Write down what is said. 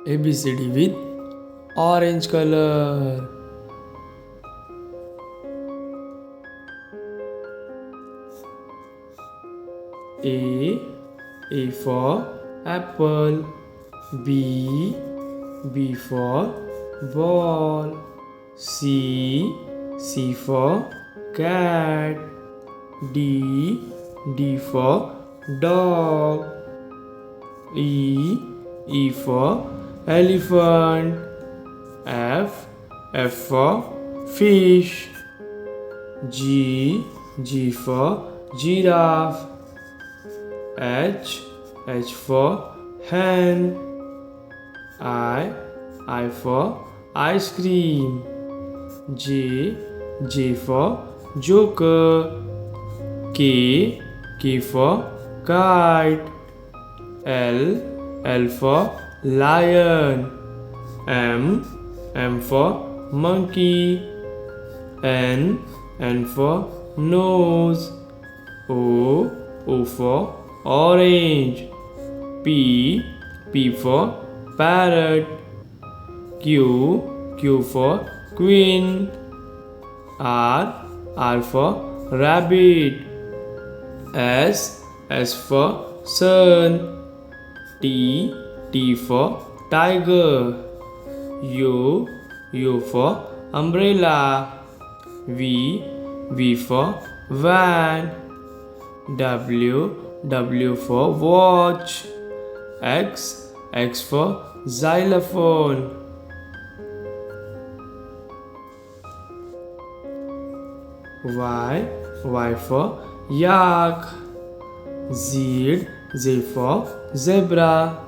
ABCD with orange color. A for apple. B for ball. C for cat. D for dog. E for elephant. F for fish. G for giraffe. H for hen. I for ice cream. J for joker. K for kite. L for lion. M for monkey. N for nose. O for orange. P for parrot. Q for queen. R for rabbit. S for sun. T for tiger. U for umbrella. V for van. W for watch. X for xylophone. Y for yak. Z for zebra.